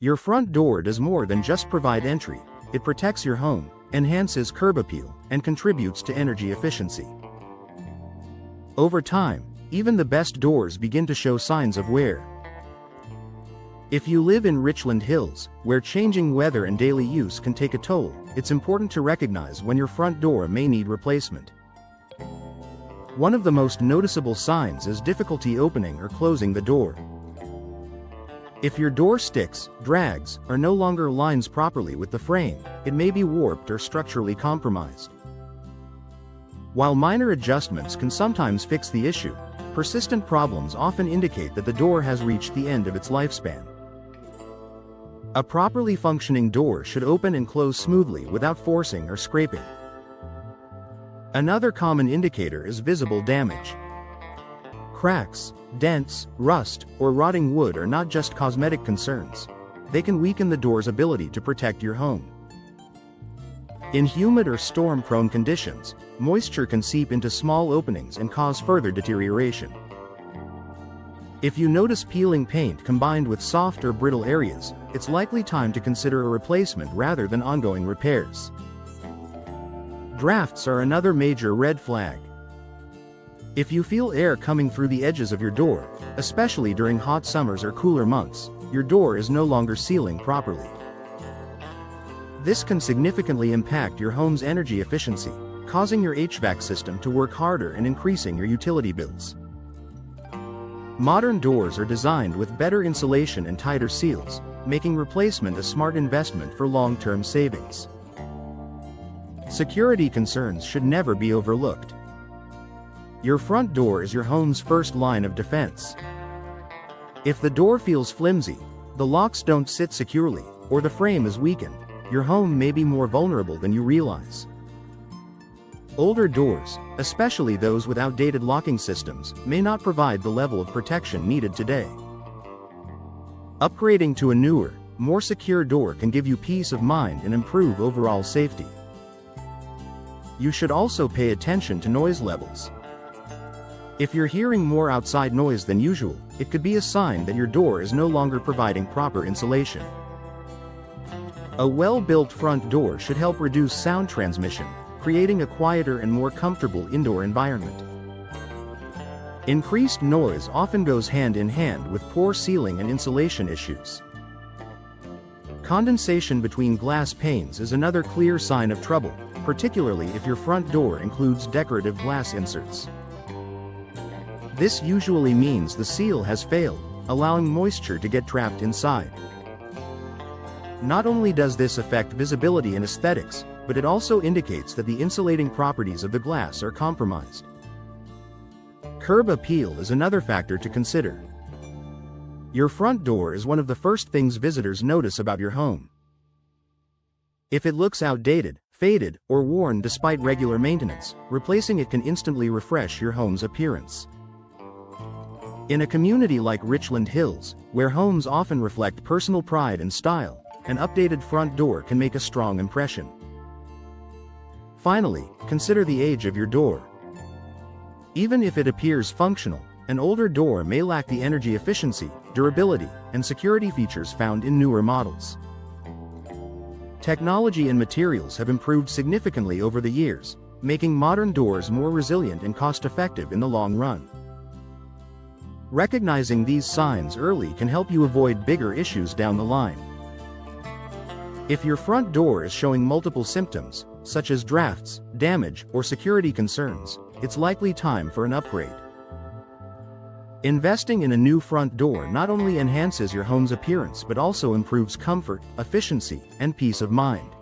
Your front door does more than just provide entry. It protects your home, enhances curb appeal, and contributes to energy efficiency. Over time, even the best doors begin to show signs of wear. If you live in Richland Hills, where changing weather and daily use can take a toll, it's important to recognize when your front door may need replacement. One of the most noticeable signs is difficulty opening or closing the door. If your door sticks, drags, or no longer aligns properly with the frame, it may be warped or structurally compromised. While minor adjustments can sometimes fix the issue, persistent problems often indicate that the door has reached the end of its lifespan. A properly functioning door should open and close smoothly without forcing or scraping. Another common indicator is visible damage. Cracks, dents, rust, or rotting wood are not just cosmetic concerns. They can weaken the door's ability to protect your home. In humid or storm-prone conditions, moisture can seep into small openings and cause further deterioration. If you notice peeling paint combined with soft or brittle areas, it's likely time to consider a replacement rather than ongoing repairs. Drafts are another major red flag. If you feel air coming through the edges of your door, especially during hot summers or cooler months, your door is no longer sealing properly. This can significantly impact your home's energy efficiency, causing your HVAC system to work harder and increasing your utility bills. Modern doors are designed with better insulation and tighter seals, making replacement a smart investment for long-term savings. Security concerns should never be overlooked. Your front door is your home's first line of defense. If the door feels flimsy, the locks don't sit securely, or the frame is weakened, your home may be more vulnerable than you realize. Older doors, especially those with outdated locking systems, may not provide the level of protection needed today. Upgrading to a newer, more secure door can give you peace of mind and improve overall safety. You should also pay attention to noise levels. If you're hearing more outside noise than usual, it could be a sign that your door is no longer providing proper insulation. A well-built front door should help reduce sound transmission, creating a quieter and more comfortable indoor environment. Increased noise often goes hand in hand with poor sealing and insulation issues. Condensation between glass panes is another clear sign of trouble, particularly if your front door includes decorative glass inserts. This usually means the seal has failed, allowing moisture to get trapped inside. Not only does this affect visibility and aesthetics, but it also indicates that the insulating properties of the glass are compromised. Curb appeal is another factor to consider. Your front door is one of the first things visitors notice about your home. If it looks outdated, faded, or worn despite regular maintenance, replacing it can instantly refresh your home's appearance. In a community like Richland Hills, where homes often reflect personal pride and style, an updated front door can make a strong impression. Finally, consider the age of your door. Even if it appears functional, an older door may lack the energy efficiency, durability, and security features found in newer models. Technology and materials have improved significantly over the years, making modern doors more resilient and cost-effective in the long run. Recognizing these signs early can help you avoid bigger issues down the line. If your front door is showing multiple symptoms, such as drafts, damage, or security concerns, it's likely time for an upgrade. Investing in a new front door not only enhances your home's appearance but also improves comfort, efficiency, and peace of mind.